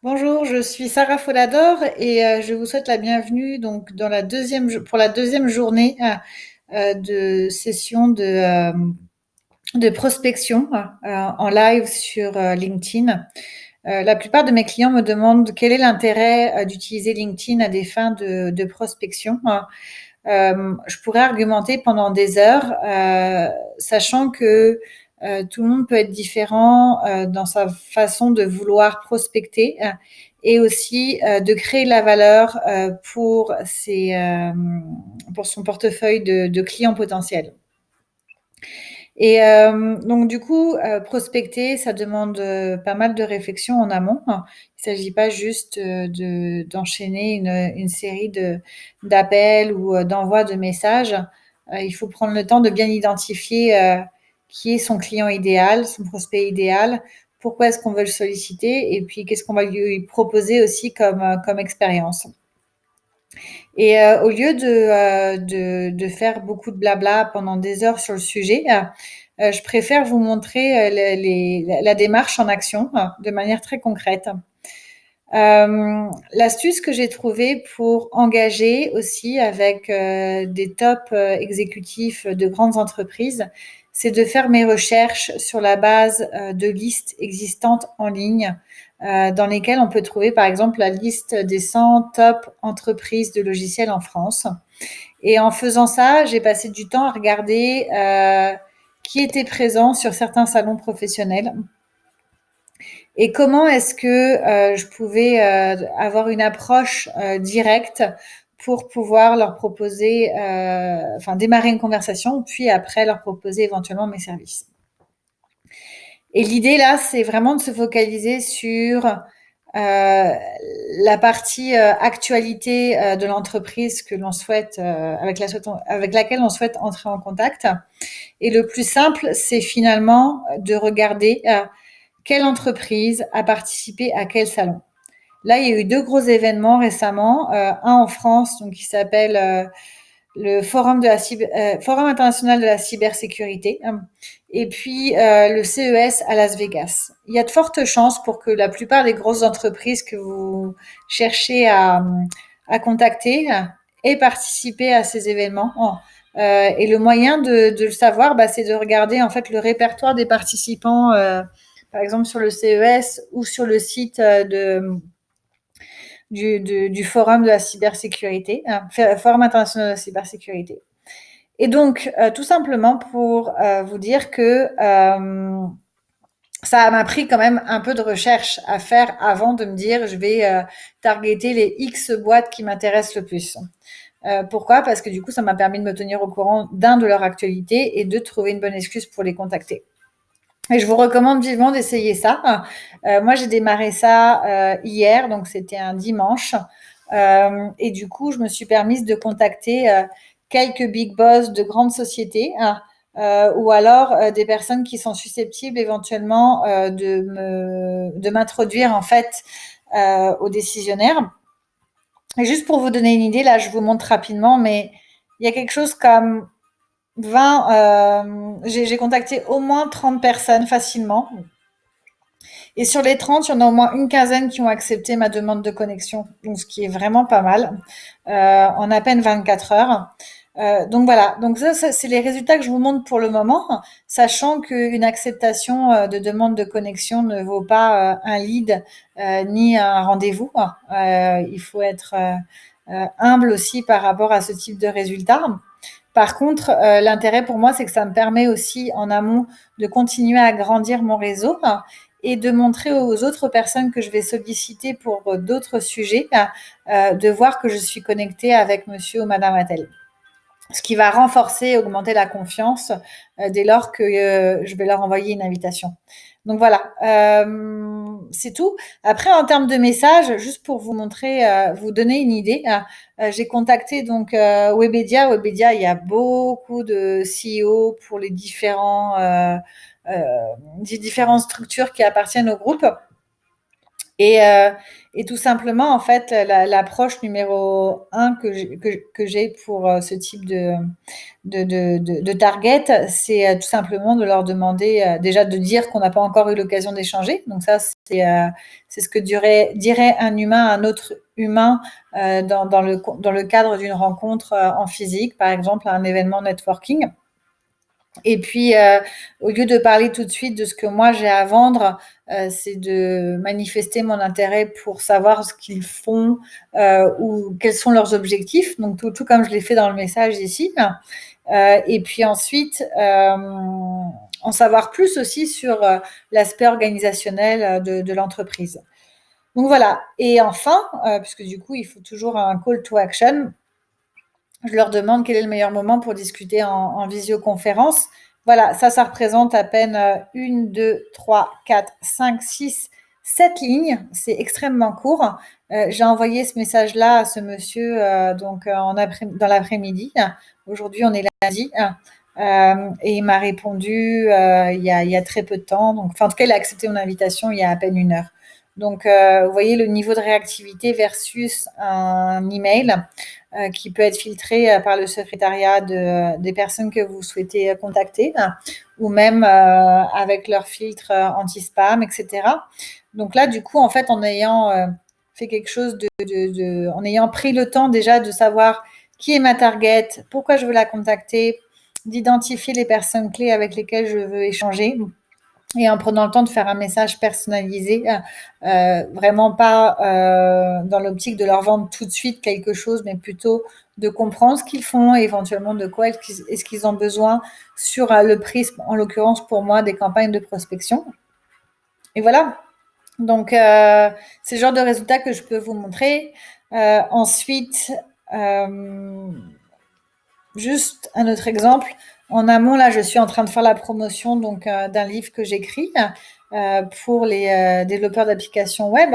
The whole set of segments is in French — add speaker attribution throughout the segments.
Speaker 1: Bonjour, je suis Sarah Folador et je vous souhaite la bienvenue donc pour la deuxième journée de session de prospection en live sur LinkedIn. La plupart de mes clients me demandent quel est l'intérêt d'utiliser LinkedIn à des fins de prospection. Je pourrais argumenter pendant des heures, sachant que tout le monde peut être différent dans sa façon de vouloir prospecter et aussi de créer de la valeur pour son portefeuille de clients potentiels. Et donc du coup, prospecter, ça demande pas mal de réflexion en amont. Il ne s'agit pas juste d'enchaîner une série d'appels ou d'envois de messages. Il faut prendre le temps de bien identifier qui est son client idéal, son prospect idéal, pourquoi est-ce qu'on veut le solliciter et puis qu'est-ce qu'on va lui proposer aussi comme expérience. Et au lieu de faire beaucoup de blabla pendant des heures sur le sujet, je préfère vous montrer la démarche en action de manière très concrète. L'astuce que j'ai trouvée pour engager aussi avec des top exécutifs de grandes entreprises, c'est de faire mes recherches sur la base de listes existantes en ligne dans lesquelles on peut trouver par exemple la liste des 100 top entreprises de logiciels en France. Et en faisant ça, j'ai passé du temps à regarder qui était présent sur certains salons professionnels et comment est-ce que je pouvais avoir une approche directe pour pouvoir leur proposer, démarrer une conversation, puis après leur proposer éventuellement mes services. Et l'idée là, c'est vraiment de se focaliser sur la partie actualité de l'entreprise que l'on souhaite, avec laquelle on souhaite entrer en contact. Et le plus simple, c'est finalement de regarder quelle entreprise a participé à quel salon. Là, il y a eu deux gros événements récemment, un en France donc, qui s'appelle le Forum international de la cybersécurité et puis le CES à Las Vegas. Il y a de fortes chances pour que la plupart des grosses entreprises que vous cherchez à contacter aient participé à ces événements. Et le moyen de le savoir, c'est de regarder en fait le répertoire des participants, par exemple sur le CES ou sur le site du Forum de la cybersécurité, Forum international de la cybersécurité. Et donc, tout simplement pour vous dire que ça m'a pris quand même un peu de recherche à faire avant de me dire je vais targeter les X boîtes qui m'intéressent le plus. Pourquoi? Parce que du coup, ça m'a permis de me tenir au courant de leur actualité et de trouver une bonne excuse pour les contacter. Et je vous recommande vivement d'essayer ça. Moi, j'ai démarré ça hier, donc c'était un dimanche. Et du coup, je me suis permise de contacter quelques big boss de grandes sociétés ou alors des personnes qui sont susceptibles éventuellement de m'introduire en fait aux décisionnaires. Et juste pour vous donner une idée, là, je vous montre rapidement, mais il y a quelque chose comme 20, j'ai contacté au moins 30 personnes facilement. Et sur les 30, il y en a au moins une quinzaine qui ont accepté ma demande de connexion, donc ce qui est vraiment pas mal, en à peine 24 heures. Donc voilà, donc ça c'est les résultats que je vous montre pour le moment, sachant qu'une acceptation de demande de connexion ne vaut pas un lead ni un rendez-vous. Il faut être humble aussi par rapport à ce type de résultats. Par contre, l'intérêt pour moi, c'est que ça me permet aussi en amont de continuer à agrandir mon réseau et de montrer aux autres personnes que je vais solliciter pour d'autres sujets, de voir que je suis connectée avec monsieur ou madame Attel. Ce qui va renforcer et augmenter la confiance dès lors que je vais leur envoyer une invitation. Donc voilà, c'est tout. Après, en termes de messages, juste pour vous montrer, vous donner une idée, j'ai contacté donc Webedia. Webedia, il y a beaucoup de CEO pour les différentes structures qui appartiennent au groupe. Et, euh, et tout simplement, en fait, l'approche numéro un que j'ai pour ce type de target, c'est tout simplement de leur demander déjà de dire qu'on n'a pas encore eu l'occasion d'échanger. Donc ça, c'est ce que dirait un humain à un autre humain dans le cadre d'une rencontre en physique, par exemple à un événement networking. Et puis, au lieu de parler tout de suite de ce que moi j'ai à vendre, c'est de manifester mon intérêt pour savoir ce qu'ils font ou quels sont leurs objectifs. Donc, tout comme je l'ai fait dans le message ici. Et puis ensuite, en savoir plus aussi sur l'aspect organisationnel de l'entreprise. Donc voilà. Et enfin, puisque du coup, il faut toujours un call to action, je leur demande quel est le meilleur moment pour discuter en visioconférence. Voilà, ça représente à peine 1, 2, 3, 4, 5, 6, 7 lignes. C'est extrêmement court. J'ai envoyé ce message-là à ce monsieur dans l'après-midi. Aujourd'hui, on est lundi. Et il m'a répondu il y a très peu de temps. Donc, enfin, en tout cas, il a accepté mon invitation il y a à peine 1 heure. Donc, vous voyez le niveau de réactivité versus un email qui peut être filtré par le secrétariat des personnes que vous souhaitez contacter, ou même avec leur filtre anti-spam, etc. Donc là, du coup, en fait, en ayant fait quelque chose en ayant pris le temps déjà de savoir qui est ma target, pourquoi je veux la contacter, d'identifier les personnes clés avec lesquelles je veux échanger, et en prenant le temps de faire un message personnalisé, vraiment pas dans l'optique de leur vendre tout de suite quelque chose, mais plutôt de comprendre ce qu'ils font et éventuellement de quoi est-ce qu'ils ont besoin sur le prisme, en l'occurrence pour moi, des campagnes de prospection. Et voilà. Donc, c'est le genre de résultat que je peux vous montrer. Ensuite, euh, juste un autre exemple. En amont, là, je suis en train de faire la promotion d'un livre que j'écris pour les développeurs d'applications web.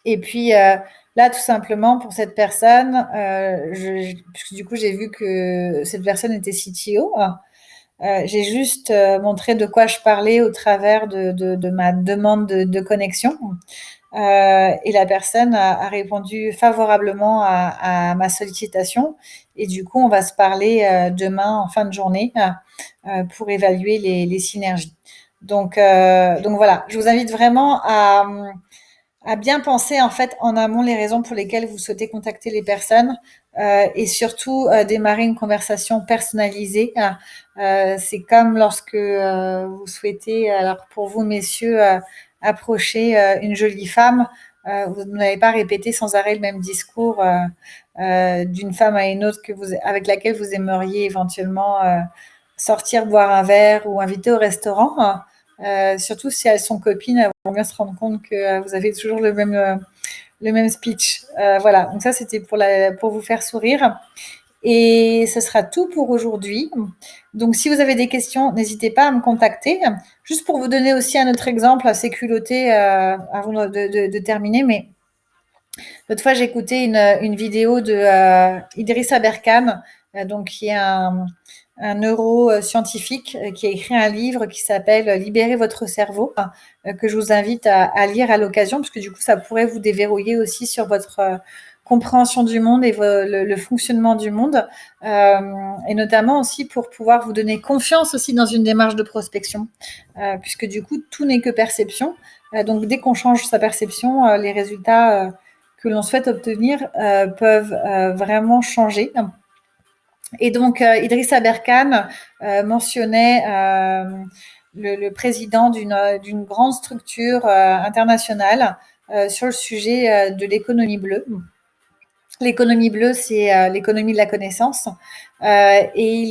Speaker 1: Et puis là, tout simplement, pour cette personne, puisque du coup, j'ai vu que cette personne était CTO. J'ai juste montré de quoi je parlais au travers de ma demande de connexion. Et la personne a répondu favorablement à ma sollicitation. Et du coup, on va se parler demain en fin de journée pour évaluer les synergies. Donc voilà, je vous invite vraiment à bien penser en fait en amont les raisons pour lesquelles vous souhaitez contacter les personnes et surtout démarrer une conversation personnalisée. C'est comme lorsque vous souhaitez, alors pour vous messieurs, approcher une jolie femme, vous n'allez pas répéter sans arrêt le même discours d'une femme à une autre avec laquelle vous aimeriez éventuellement sortir boire un verre ou inviter au restaurant. Surtout si elles sont copines, elles vont bien se rendre compte que vous avez toujours le même speech. Voilà, donc ça c'était pour vous faire sourire. Et ce sera tout pour aujourd'hui. Donc si vous avez des questions, n'hésitez pas à me contacter. Juste pour vous donner aussi un autre exemple assez culotté avant de terminer, mais l'autre fois j'ai écouté une vidéo de Idriss Aberkan, qui est un neuroscientifique qui a écrit un livre qui s'appelle Libérez votre cerveau, que je vous invite à lire à l'occasion, parce que du coup, ça pourrait vous déverrouiller aussi sur votre compréhension du monde et le fonctionnement du monde, et notamment aussi pour pouvoir vous donner confiance aussi dans une démarche de prospection, puisque du coup, tout n'est que perception. Donc, dès qu'on change sa perception, les résultats que l'on souhaite obtenir peuvent vraiment changer. Et donc, Idriss Aberkan mentionnait le président d'une grande structure internationale sur le sujet de l'économie bleue. L'économie bleue, c'est l'économie de la connaissance. Et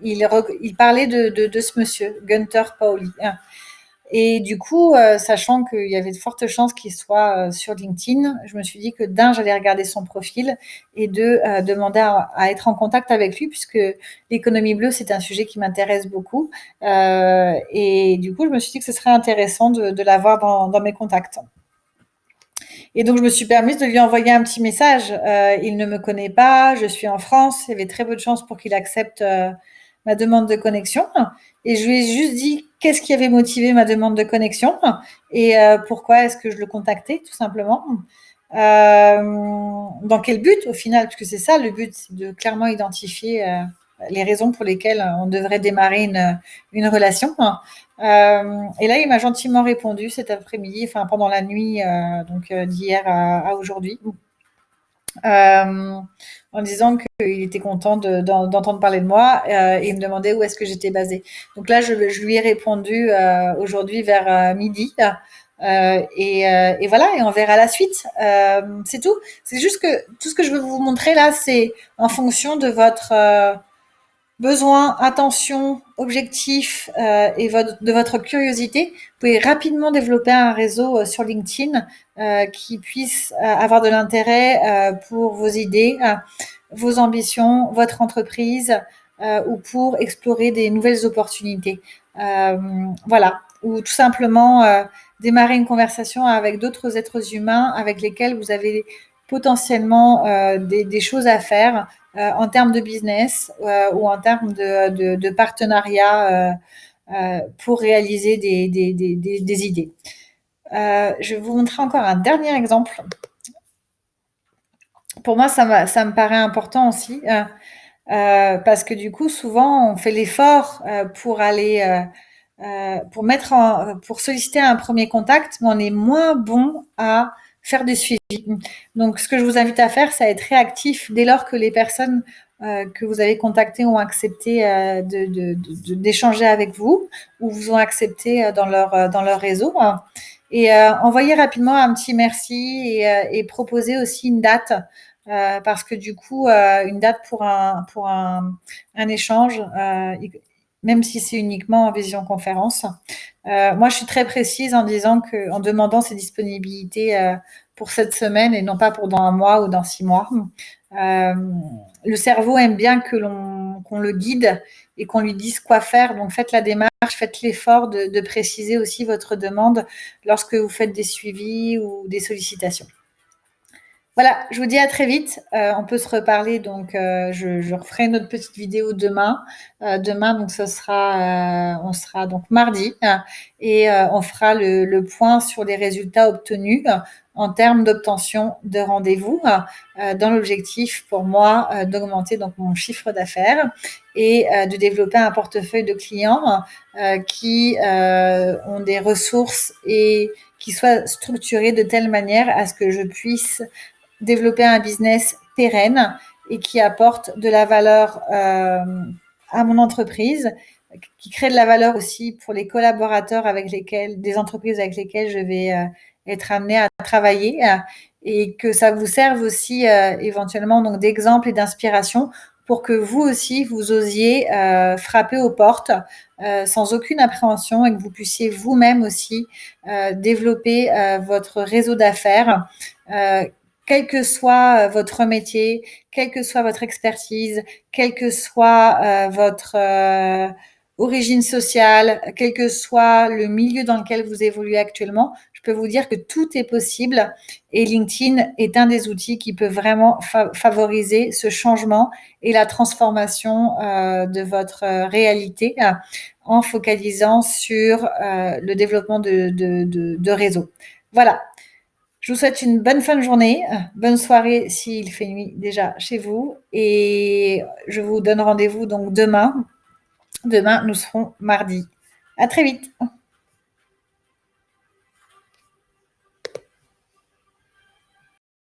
Speaker 1: il parlait de ce monsieur, Gunther Pauli. Et du coup, sachant qu'il y avait de fortes chances qu'il soit sur LinkedIn, je me suis dit que d'un, j'allais regarder son profil et deux, demander à être en contact avec lui puisque l'économie bleue, c'est un sujet qui m'intéresse beaucoup. Et du coup, je me suis dit que ce serait intéressant de l'avoir dans mes contacts. Et donc, je me suis permise de lui envoyer un petit message. Il ne me connaît pas, je suis en France. Il y avait très peu de chances pour qu'il accepte ma demande de connexion et je lui ai juste dit qu'est-ce qui avait motivé ma demande de connexion et pourquoi est-ce que je le contactais, tout simplement. Dans quel but au final, parce que c'est ça le but, c'est de clairement identifier les raisons pour lesquelles on devrait démarrer une relation. Et là, il m'a gentiment répondu cet après-midi, enfin pendant la nuit, d'hier à aujourd'hui, en disant qu'il était content d'entendre parler de moi et il me demandait où est-ce que j'étais basée. Donc là, je lui ai répondu aujourd'hui vers midi. Et voilà, et on verra la suite. C'est tout. C'est juste que tout ce que je veux vous montrer là, c'est en fonction de votre besoin, attention, objectif et de votre curiosité, vous pouvez rapidement développer un réseau sur LinkedIn qui puisse avoir de l'intérêt pour vos idées, vos ambitions, votre entreprise ou pour explorer des nouvelles opportunités. Voilà, ou tout simplement démarrer une conversation avec d'autres êtres humains avec lesquels vous avez potentiellement des choses à faire en termes de business ou en termes de partenariat pour réaliser des idées. Je vais vous montrer encore un dernier exemple. Pour moi, ça me paraît important aussi parce que du coup, souvent, on fait l'effort pour aller pour solliciter un premier contact, mais on est moins bon à faire des suivis. Donc, ce que je vous invite à faire, c'est à être réactif dès lors que les personnes que vous avez contactées ont accepté d'échanger avec vous ou vous ont accepté dans leur réseau. Et envoyer rapidement un petit merci et proposer aussi une date. Parce que du coup, une date pour un échange, même si c'est uniquement en visioconférence. Moi, je suis très précise en demandant ses disponibilités pour cette semaine et non pas pour dans un mois ou dans 6 mois. Euh, le cerveau aime bien qu'on le guide et qu'on lui dise quoi faire. Donc, faites la démarche, faites l'effort de préciser aussi votre demande lorsque vous faites des suivis ou des sollicitations. Voilà, je vous dis à très vite. On peut se reparler, donc je referai une autre petite vidéo demain. Demain, donc on sera donc mardi et on fera le point sur les résultats obtenus en termes d'obtention de rendez-vous dans l'objectif pour moi d'augmenter donc mon chiffre d'affaires et de développer un portefeuille de clients qui ont des ressources et qui soient structurés de telle manière à ce que je puisse développer un business pérenne et qui apporte de la valeur à mon entreprise, qui crée de la valeur aussi pour les collaborateurs des entreprises avec lesquelles je vais être amenée à travailler et que ça vous serve aussi éventuellement donc d'exemple et d'inspiration pour que vous aussi, vous osiez frapper aux portes sans aucune appréhension et que vous puissiez vous-même aussi développer votre réseau d'affaires quel que soit votre métier, quelle que soit votre expertise, quelle que soit votre origine sociale, quel que soit le milieu dans lequel vous évoluez actuellement, je peux vous dire que tout est possible et LinkedIn est un des outils qui peut vraiment favoriser ce changement et la transformation de votre réalité en focalisant sur le développement de réseaux. Voilà. Je vous souhaite une bonne fin de journée, bonne soirée s'il fait nuit déjà chez vous et je vous donne rendez-vous donc demain. Demain, nous serons mardi. À très vite.